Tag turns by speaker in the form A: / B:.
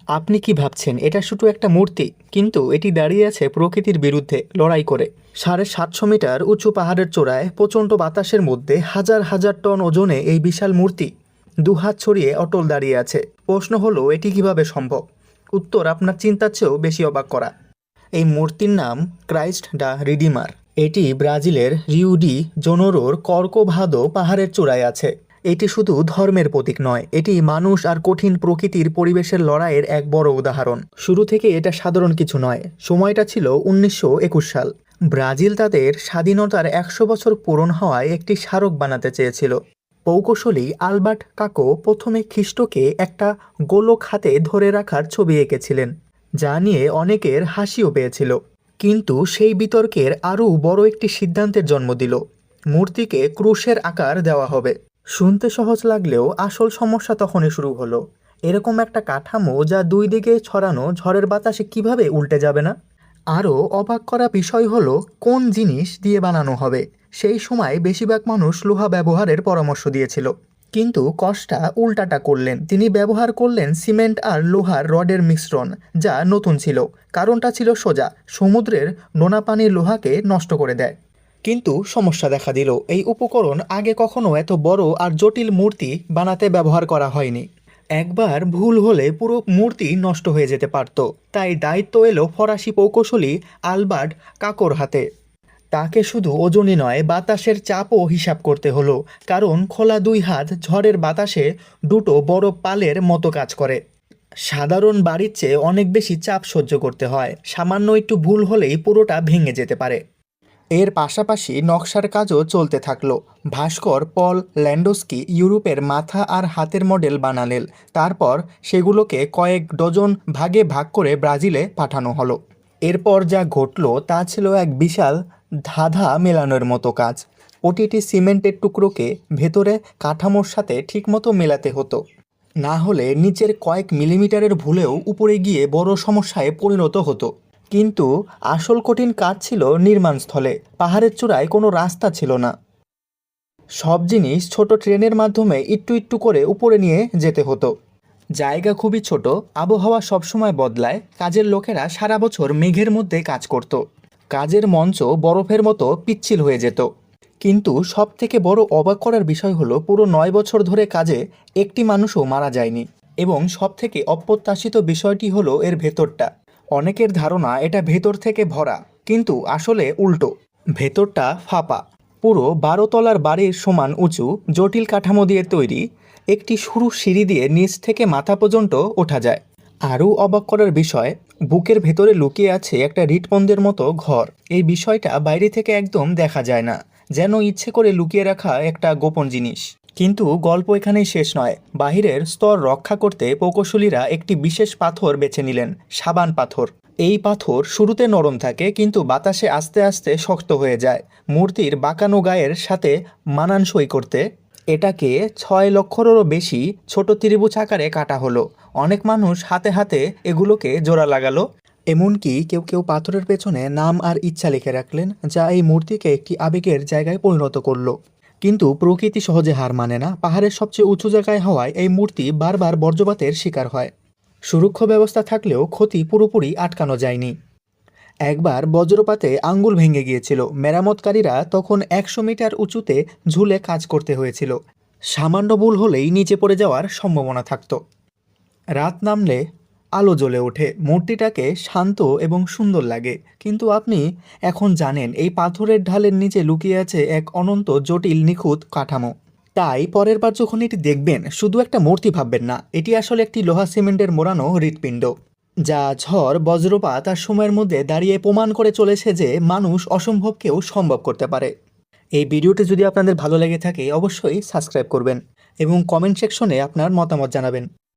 A: আপনি কি ভাবছেন এটা শুধু একটা মূর্তি, কিন্তু এটি দাঁড়িয়ে আছে প্রকৃতির বিরুদ্ধে লড়াই করে। 750 মিটার উঁচু পাহাড়ের চূড়ায় প্রচণ্ড বাতাসের মধ্যে হাজার হাজার টন ওজনে এই বিশাল মূর্তি দুহাত ছড়িয়ে অটল দাঁড়িয়ে আছে। প্রশ্ন হলো, এটি কিভাবে সম্ভব? উত্তর আপনার চিন্তার চেয়েও বেশি অবাক করা। এই মূর্তির নাম ক্রাইস্ট দ্য রিডিমার। এটি ব্রাজিলের রিউ ডি জনেরোর কর্কোভাদো পাহাড়ের চূড়ায় আছে। এটি শুধু ধর্মের প্রতীক নয়, এটি মানুষ আর কঠিন প্রকৃতির পরিবেশের লড়াইয়ের এক বড় উদাহরণ। শুরু থেকে এটা সাধারণ কিছু নয়। সময়টা ছিল 1921 সাল। ব্রাজিল তাদের স্বাধীনতার 100 বছর পূরণ হওয়ায় একটি স্মারক বানাতে চেয়েছিল। প্রকৌশলী আলবার্ট কাকো প্রথমে খ্রিস্টকে একটা গোলক হাতে ধরে রাখার ছবি এঁকেছিলেন, যা নিয়ে অনেকের হাসিও পেয়েছিল। কিন্তু সেই বিতর্কের আরও বড় একটি সিদ্ধান্তের জন্ম দিল। মূর্তিকে ক্রুশের আকার দেওয়া হবে। শুনতে সহজ লাগলেও আসল সমস্যা তখনই শুরু হলো। এরকম একটা কাঠামো যা দুই দিকে ছড়ানো ঝড়ের বাতাসে কিভাবে উল্টে যাবে না? আরও অবাক করা বিষয় হলো কোন জিনিস দিয়ে বানানো হবে। সেই সময় বেশিরভাগ মানুষ লোহা ব্যবহারের পরামর্শ দিয়েছিল, কিন্তু কস্টা উল্টাটা করলেন। তিনি ব্যবহার করলেন সিমেন্ট আর লোহার রডের মিশ্রণ, যা নতুন ছিল। কারণটা ছিল সোজা, সমুদ্রের নোনা পানি লোহাকে নষ্ট করে দেয়। কিন্তু সমস্যা দেখা দিল, এই উপকরণ আগে কখনো এত বড় আর জটিল মূর্তি বানাতে ব্যবহার করা হয়নি। একবার ভুল হলে পুরো মূর্তি নষ্ট হয়ে যেতে পারত। তাই দায়িত্ব এলো ফরাসি প্রকৌশলী আলবার্ট কাকোর হাতে। তাকে শুধু ওজনই নয়, বাতাসের চাপও হিসাব করতে হলো, কারণ খোলা দুই হাত ঝড়ের বাতাসে দুটো বড় পালের মতো কাজ করে। সাধারণ বাড়ির চেয়ে অনেক বেশি চাপ সহ্য করতে হয়। সামান্য একটু ভুল হলেই পুরোটা ভেঙে যেতে পারে। এর পাশাপাশি নকশার কাজও চলতে থাকলো। ভাস্কর পল ল্যান্ডস্কি ইউরোপের মাথা আর হাতের মডেল বানালেন। তারপর সেগুলোকে কয়েক ডজন ভাগে ভাগ করে ব্রাজিলে পাঠানো হলো। এরপর যা ঘটলো তা ছিল এক বিশাল ধাঁধা মেলানোর মতো কাজ। প্রতিটি সিমেন্টের টুকরোকে ভেতরে কাঠামোর সাথে ঠিকমতো মেলাতে হতো, না হলে নিচের কয়েক মিলিমিটারের ভুলেও উপরে গিয়ে বড় সমস্যায় পরিণত হতো। কিন্তু আসল কঠিন কাজ ছিল নির্মাণস্থলে। পাহাড়ের চূড়ায় কোনো রাস্তা ছিল না। সব জিনিস ছোট ট্রেনের মাধ্যমে একটু একটু করে উপরে নিয়ে যেতে হতো। জায়গা খুবই ছোট, আবহাওয়া সবসময় বদলায়। কাজের লোকেরা সারা বছর মেঘের মধ্যে কাজ করত। কাজের মঞ্চ বরফের মতো পিচ্ছিল হয়ে যেত। কিন্তু সব থেকে বড় অবাক করার বিষয় হলো, পুরো 9 বছর ধরে কাজে একটি মানুষও মারা যায়নি। এবং সব থেকে অপ্রত্যাশিত বিষয়টি হলো এর ভেতরটা। অনেকের ধারণা এটা ভেতর থেকে ভরা, কিন্তু আসলে উল্টো। ভেতরটা ফাঁপা। পুরো 12 তলার বাড়ির সমান উঁচু জটিল কাঠামো দিয়ে তৈরি। একটি সরু সিঁড়ি দিয়ে নিচ থেকে মাথা পর্যন্ত ওঠা যায়। আরও অবাক করার বিষয়, বুকের ভেতরে লুকিয়ে আছে একটা হৃৎপিণ্ডের মতো ঘর। এই বিষয়টা বাইরে থেকে একদম দেখা যায় না, যেন ইচ্ছে করে লুকিয়ে রাখা একটা গোপন জিনিস। কিন্তু গল্প এখানেই শেষ নয়। বাহিরের স্তর রক্ষা করতে প্রকৌশলীরা একটি বিশেষ পাথর বেছে নিলেন, সাবান পাথর। এই পাথর শুরুতে নরম থাকে, কিন্তু বাতাসে আস্তে আস্তে শক্ত হয়ে যায়। মূর্তির বাঁকানো গায়ের সাথে মানানসই করতে এটাকে 6 লক্ষেরও বেশি ছোট ত্রিভুজ আকারে কাটা হলো। অনেক মানুষ হাতে হাতে এগুলোকে জোড়া লাগালো। এমনকি কেউ কেউ পাথরের পেছনে নাম আর ইচ্ছা লিখে রাখলেন, যা এই মূর্তিকে একটি আবেগের জায়গায় পরিণত করলো। কিন্তু প্রকৃতি সহজে হার মানে না। পাহাড়ের সবচেয়ে উঁচু জায়গায় হওয়ায় এই মূর্তি বারবার বজ্রপাতের শিকার হয়। সুরক্ষা ব্যবস্থা থাকলেও ক্ষতি পুরোপুরি আটকানো যায়নি। একবার বজ্রপাতে আঙ্গুল ভেঙে গিয়েছিল। মেরামতকারীরা তখন 100 মিটার উঁচুতে ঝুলে কাজ করতে হয়েছিল। সামান্য ভুল হলেই নিচে পড়ে যাওয়ার সম্ভাবনা থাকত। রাত নামলে আলো জ্বলে ওঠে, মূর্তিটাকে শান্ত এবং সুন্দর লাগে। কিন্তু আপনি এখন জানেন এই পাথরের ঢালের নিচে লুকিয়ে আছে এক অনন্ত জটিল নিখুঁত কাঠামো। তাই পরের বার যখন এটি দেখবেন, শুধু একটা মূর্তি ভাববেন না, এটি আসলে একটি লোহা সিমেন্টের মোড়ানো হৃৎপিণ্ড, যা ঝড় বজ্রপাত আর সময়ের মধ্যে দাঁড়িয়ে প্রমাণ করে চলেছে যে মানুষ অসম্ভবকেও সম্ভব করতে পারে। এই ভিডিওটি যদি আপনাদের ভালো লেগে থাকে, অবশ্যই সাবস্ক্রাইব করবেন এবং কমেন্ট সেকশনে আপনার মতামত জানাবেন।